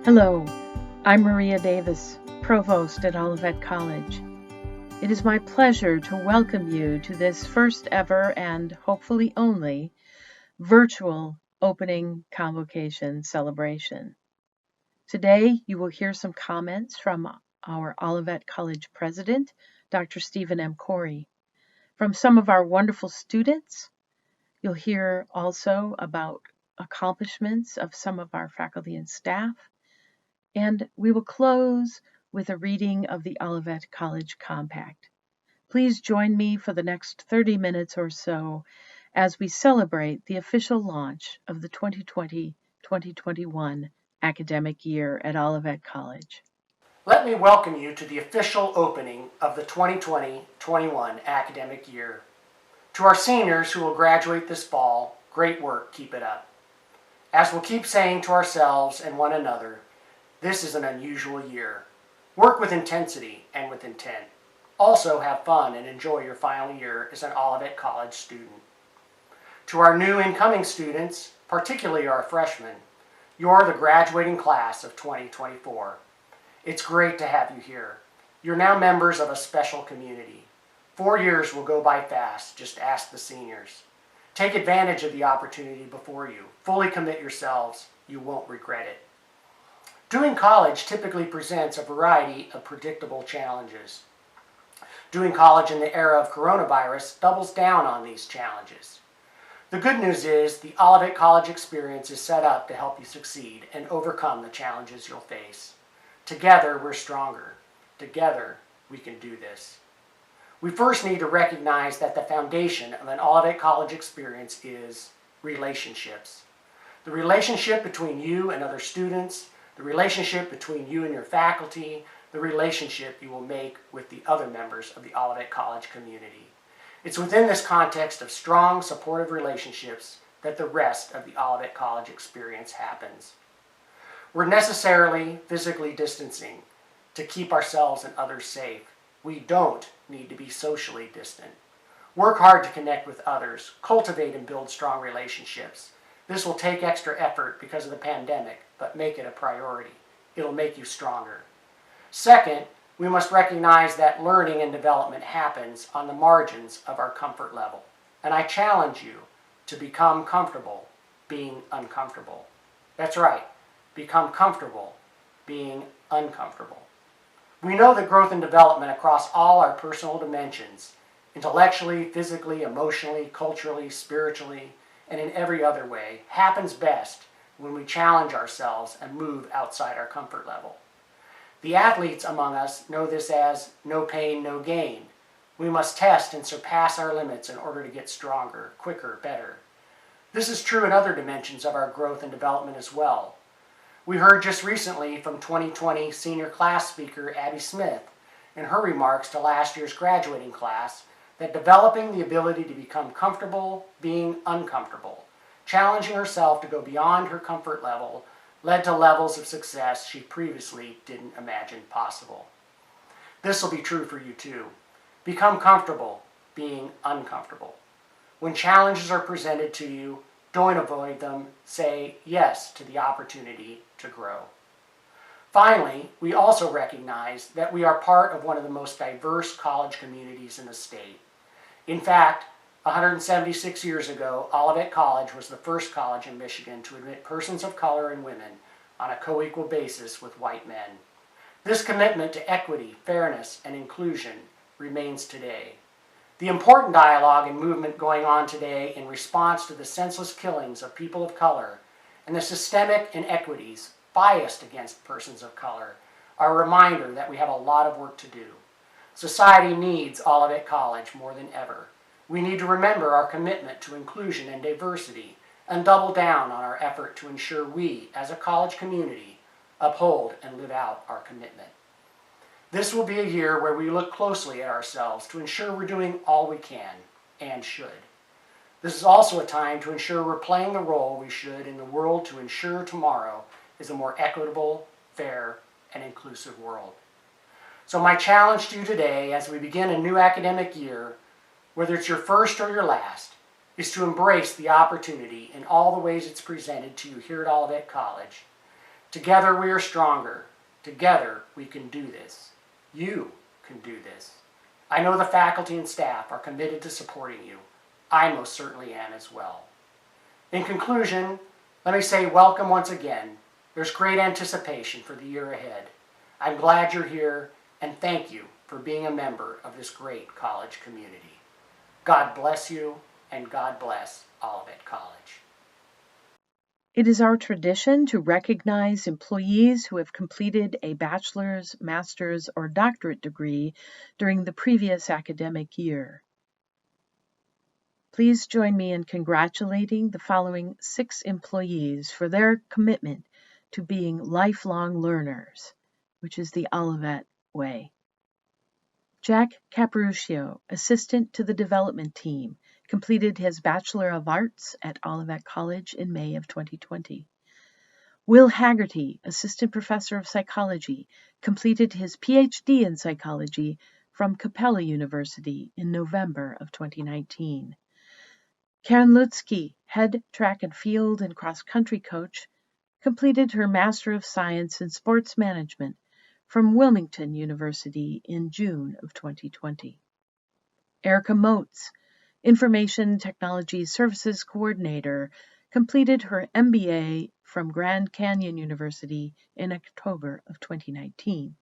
Hello, I'm Maria Davis, Provost at Olivet College. It is my pleasure to welcome you to this first ever and hopefully only virtual Opening Convocation celebration. Today, you will hear some comments from our Olivet College President, Dr. Stephen M. Corey. From some of our wonderful students, you'll hear also about accomplishments of some of our faculty and staff. And we will close with a reading of the Olivet College Compact. Please join me for the next 30 minutes or so as we celebrate the official launch of the 2020-2021 academic year at Olivet College. Let me welcome you to the official opening of the 2020-21 academic year. To our seniors who will graduate this fall, great work, keep it up. As we'll keep saying to ourselves and one another, this is an unusual year. Work with intensity and with intent. Also have fun and enjoy your final year as an Olivet College student. To our new incoming students, particularly our freshmen, you're the graduating class of 2024. It's great to have you here. You're now members of a special community. 4 years will go by fast, just ask the seniors. Take advantage of the opportunity before you. Fully commit yourselves. You won't regret it. Doing college typically presents a variety of predictable challenges. Doing college in the era of coronavirus doubles down on these challenges. The good news is the Olivet College experience is set up to help you succeed and overcome the challenges you'll face. Together, we're stronger. Together, we can do this. We first need to recognize that the foundation of an Olivet College experience is relationships. The relationship between you and other students, the relationship between you and your faculty, the relationship you will make with the other members of the Olivet College community. It's within this context of strong, supportive relationships that the rest of the Olivet College experience happens. We're necessarily physically distancing to keep ourselves and others safe. We don't need to be socially distant. Work hard to connect with others, cultivate and build strong relationships. This will take extra effort because of the pandemic, but make it a priority. It'll make you stronger. Second, we must recognize that learning and development happens on the margins of our comfort level. And I challenge you to become comfortable being uncomfortable. That's right, become comfortable being uncomfortable. We know that growth and development across all our personal dimensions, intellectually, physically, emotionally, culturally, spiritually, and in every other way, happens best when we challenge ourselves and move outside our comfort level. The athletes among us know this as no pain, no gain. We must test and surpass our limits in order to get stronger, quicker, better. This is true in other dimensions of our growth and development as well. We heard just recently from 2020 senior class speaker Abby Smith in her remarks to last year's graduating class that developing the ability to become comfortable being uncomfortable, challenging herself to go beyond her comfort level, led to levels of success she previously didn't imagine possible. This will be true for you too. Become comfortable being uncomfortable. When challenges are presented to you, don't avoid them. Say yes to the opportunity to grow. Finally, we also recognize that we are part of one of the most diverse college communities in the state. In fact, 176 years ago, Olivet College was the first college in Michigan to admit persons of color and women on a co-equal basis with white men. This commitment to equity, fairness, and inclusion remains today. The important dialogue and movement going on today in response to the senseless killings of people of color and the systemic inequities biased against persons of color are a reminder that we have a lot of work to do. Society needs Olivet College more than ever. We need to remember our commitment to inclusion and diversity and double down on our effort to ensure we, as a college community, uphold and live out our commitment. This will be a year where we look closely at ourselves to ensure we're doing all we can and should. This is also a time to ensure we're playing the role we should in the world to ensure tomorrow is a more equitable, fair, and inclusive world. So my challenge to you today as we begin a new academic year, whether it's your first or your last, is to embrace the opportunity in all the ways it's presented to you here at Olivet College. Together we are stronger. Together we can do this. You can do this. I know the faculty and staff are committed to supporting you. I most certainly am as well. In conclusion, let me say welcome once again. There's great anticipation for the year ahead. I'm glad you're here, and thank you for being a member of this great college community. God bless you, and God bless Olivet College. It is our tradition to recognize employees who have completed a bachelor's, master's, or doctorate degree during the previous academic year. Please join me in congratulating the following 6 employees for their commitment to being lifelong learners, which is the Olivet way. Jack Caparuccio, assistant to the development team, completed his Bachelor of Arts at Olivet College in May of 2020. Will Haggerty, assistant professor of psychology, completed his PhD in psychology from Capella University in November of 2019. Karen Lutzke, head track and field and cross-country coach, completed her Master of Science in Sports Management from Wilmington University in June of 2020. Erica Motes, Information Technology Services Coordinator, completed her MBA from Grand Canyon University in October of 2019.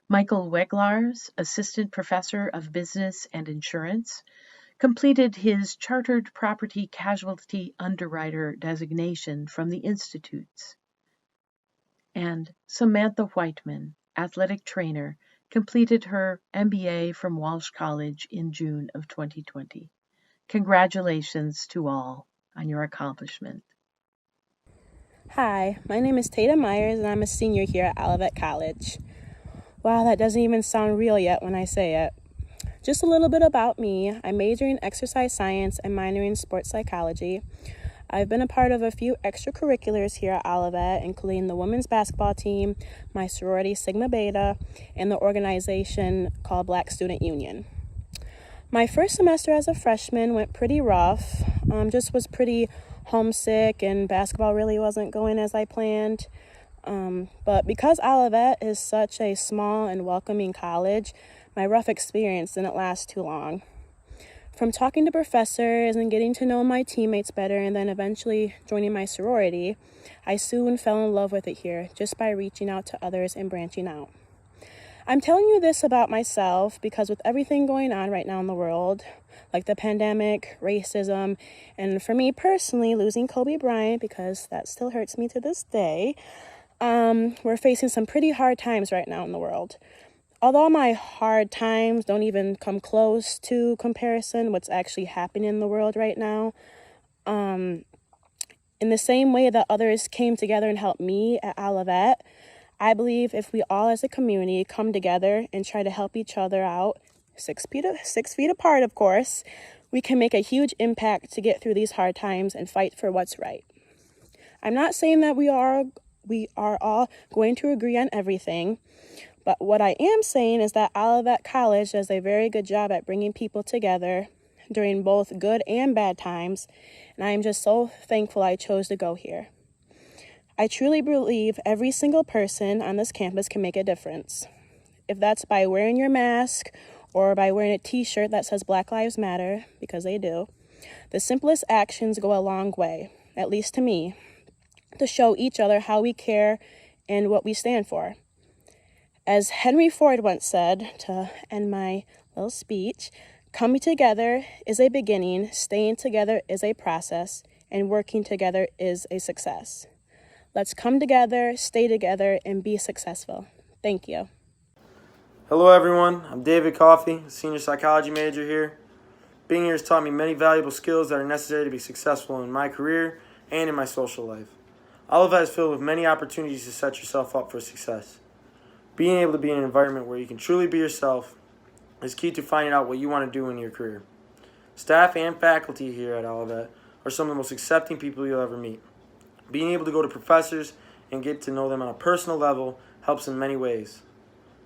Michael Weglars, Assistant Professor of Business and Insurance, completed his Chartered Property Casualty Underwriter designation from the Institutes. And Samantha Whiteman, athletic trainer, completed her MBA from Walsh College in June of 2020. Congratulations to all on your accomplishment. Hi, my name is Tata Myers and I'm a senior here at Olivet College. Wow, that doesn't even sound real yet when I say it. Just a little bit about me. I major in exercise science and minor in sports psychology. I've been a part of a few extracurriculars here at Olivet, including the women's basketball team, my sorority Sigma Beta, and the organization called Black Student Union. My first semester as a freshman went pretty rough. Just was pretty homesick and basketball really wasn't going as I planned. But because Olivet is such a small and welcoming college, my rough experience didn't last too long. From talking to professors and getting to know my teammates better and then eventually joining my sorority, I soon fell in love with it here just by reaching out to others and branching out. I'm telling you this about myself because with everything going on right now in the world, like the pandemic, racism, and for me personally, losing Kobe Bryant, because that still hurts me to this day, we're facing some pretty hard times right now in the world. Although my hard times don't even come close to comparison what's actually happening in the world right now, in the same way that others came together and helped me at Olivet, I believe if we all as a community come together and try to help each other out, 6 feet apart, of course, we can make a huge impact to get through these hard times and fight for what's right. I'm not saying that we are all going to agree on everything, but what I am saying is that Olivet College does a very good job at bringing people together during both good and bad times, and I am just so thankful I chose to go here. I truly believe every single person on this campus can make a difference. If that's by wearing your mask or by wearing a t-shirt that says Black Lives Matter, because they do, the simplest actions go a long way, at least to me, to show each other how we care and what we stand for. As Henry Ford once said, to end my little speech, coming together is a beginning, staying together is a process, and working together is a success. Let's come together, stay together, and be successful. Thank you. Hello everyone, I'm David Coffey, senior psychology major here. Being here has taught me many valuable skills that are necessary to be successful in my career and in my social life. Olivet is filled with many opportunities to set yourself up for success. Being able to be in an environment where you can truly be yourself is key to finding out what you want to do in your career. Staff and faculty here at Olivet are some of the most accepting people you'll ever meet. Being able to go to professors and get to know them on a personal level helps in many ways.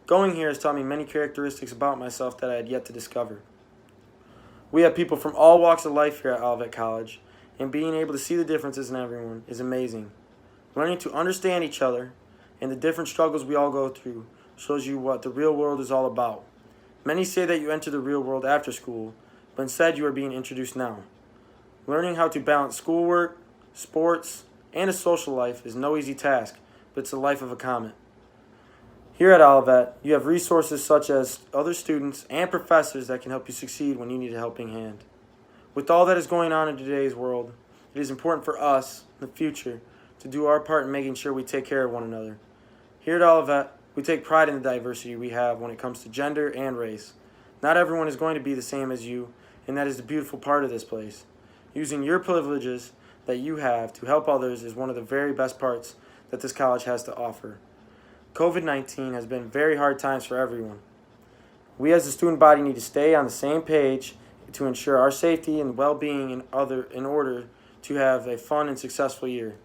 Going here has taught me many characteristics about myself that I had yet to discover. We have people from all walks of life here at Olivet College, and being able to see the differences in everyone is amazing. Learning to understand each other and the different struggles we all go through shows you what the real world is all about. Many say that you enter the real world after school, but instead you are being introduced now. Learning how to balance schoolwork, sports, and a social life is no easy task, but it's the life of a comet. Here at Olivet, you have resources such as other students and professors that can help you succeed when you need a helping hand. With all that is going on in today's world, it is important for us, in the future, to do our part in making sure we take care of one another. Here at Olivet, we take pride in the diversity we have when it comes to gender and race. Not everyone is going to be the same as you, and that is the beautiful part of this place. Using your privileges that you have to help others is one of the very best parts that this college has to offer. COVID-19 has been very hard times for everyone. We as the student body need to stay on the same page to ensure our safety and well-being in order to have a fun and successful year.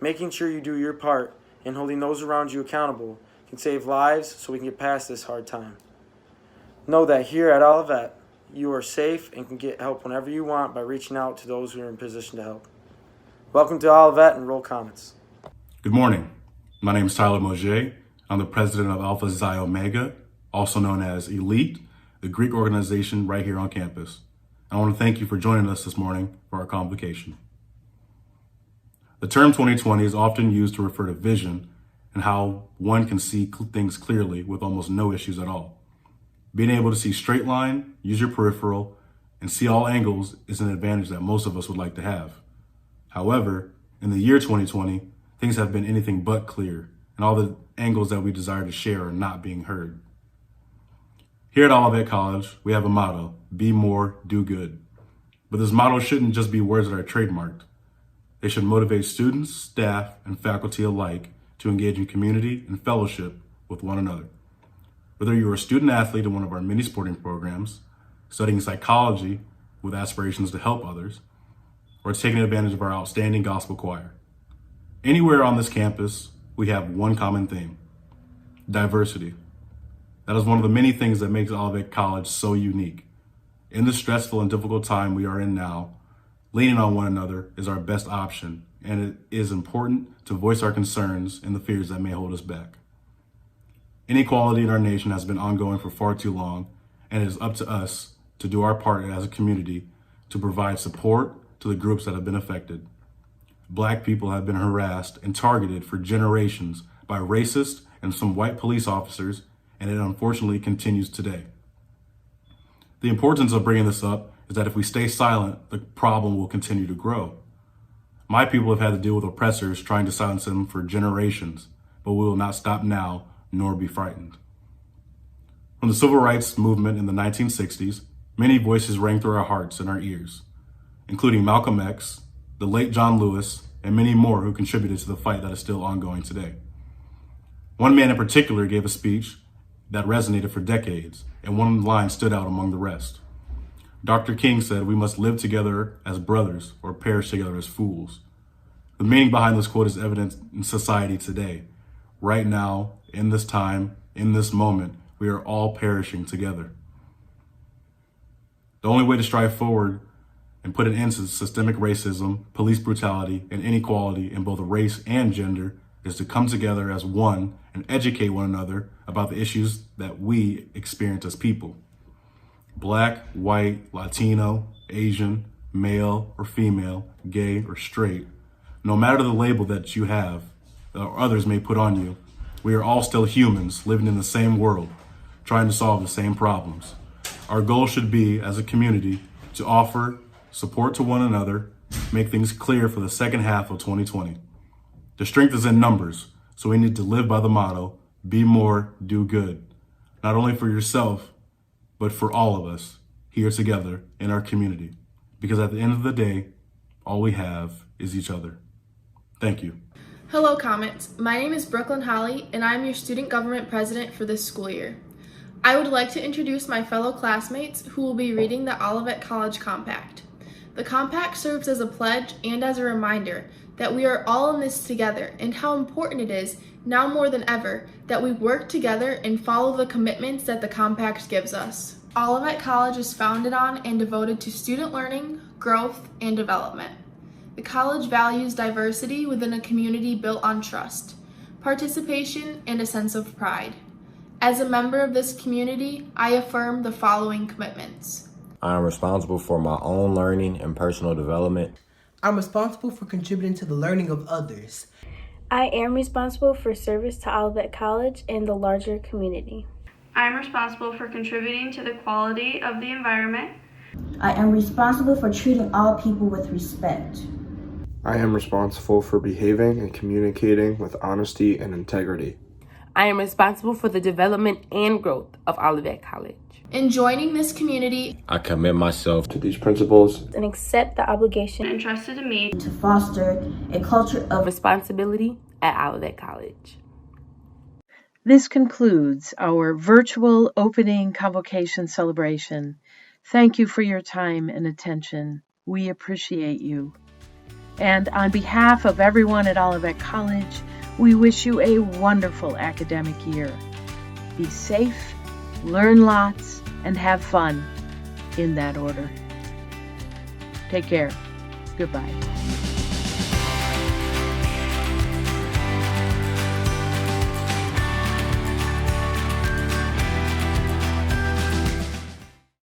Making sure you do your part and holding those around you accountable can save lives so we can get past this hard time. Know that here at Olivet, you are safe and can get help whenever you want by reaching out to those who are in position to help. Welcome to Olivet and roll comments. Good morning. My name is Tyler Mosier. I'm the president of Alpha Xi Omega, also known as Elite, the Greek organization right here on campus. I want to thank you for joining us this morning for our convocation. The term 2020 is often used to refer to vision and how one can see things clearly with almost no issues at all. Being able to see straight line, use your peripheral, and see all angles is an advantage that most of us would like to have. However, in the year 2020, things have been anything but clear, and all the angles that we desire to share are not being heard. Here at Olivet College, we have a motto, be more, do good. But this motto shouldn't just be words that are trademarked. They should motivate students, staff, and faculty alike to engage in community and fellowship with one another. Whether you're a student athlete in one of our many sporting programs, studying psychology with aspirations to help others, or taking advantage of our outstanding gospel choir. Anywhere on this campus, we have one common theme: diversity. That is one of the many things that makes Olivet College so unique. In the stressful and difficult time we are in now, leaning on one another is our best option, and it is important to voice our concerns and the fears that may hold us back. Inequality in our nation has been ongoing for far too long, and it is up to us to do our part as a community to provide support to the groups that have been affected. Black people have been harassed and targeted for generations by racist and some white police officers, and it unfortunately continues today. The importance of bringing this up is that if we stay silent, the problem will continue to grow. My people have had to deal with oppressors trying to silence them for generations, but we will not stop now, nor be frightened. From the civil rights movement in the 1960s, many voices rang through our hearts and our ears, including Malcolm X, the late John Lewis, and many more who contributed to the fight that is still ongoing today. One man in particular gave a speech that resonated for decades, and one line stood out among the rest. Dr. King said, "We must live together as brothers or perish together as fools." The meaning behind this quote is evident in society today. Right now, in this time, in this moment, we are all perishing together. The only way to strive forward and put an end to systemic racism, police brutality, and inequality in both race and gender is to come together as one and educate one another about the issues that we experience as people. Black, white, Latino, Asian, male or female, gay or straight, no matter the label that you have or others may put on you, we are all still humans living in the same world, trying to solve the same problems. Our goal should be, as a community, to offer support to one another, make things clear for the second half of 2020. The strength is in numbers, so we need to live by the motto, be more, do good, not only for yourself, but for all of us here together in our community. Because at the end of the day, all we have is each other. Thank you. Hello, Comets. My name is Brooklyn Holly, and I'm your student government president for this school year. I would like to introduce my fellow classmates who will be reading the Olivet College Compact. The Compact serves as a pledge and as a reminder that we are all in this together and how important it is, now more than ever, that we work together and follow the commitments that the Compact gives us. Olivet College is founded on and devoted to student learning, growth, and development. The college values diversity within a community built on trust, participation, and a sense of pride. As a member of this community, I affirm the following commitments. I am responsible for my own learning and personal development. I'm responsible for contributing to the learning of others. I am responsible for service to Olivet College and the larger community. I am responsible for contributing to the quality of the environment. I am responsible for treating all people with respect. I am responsible for behaving and communicating with honesty and integrity. I am responsible for the development and growth of Olivet College. In joining this community, I commit myself to these principles and accept the obligation entrusted to me to foster a culture of responsibility at Olivet College. This concludes our virtual opening convocation celebration. Thank you for your time and attention. We appreciate you. And on behalf of everyone at Olivet College, we wish you a wonderful academic year. Be safe, learn lots, and have fun in that order. Take care. Goodbye.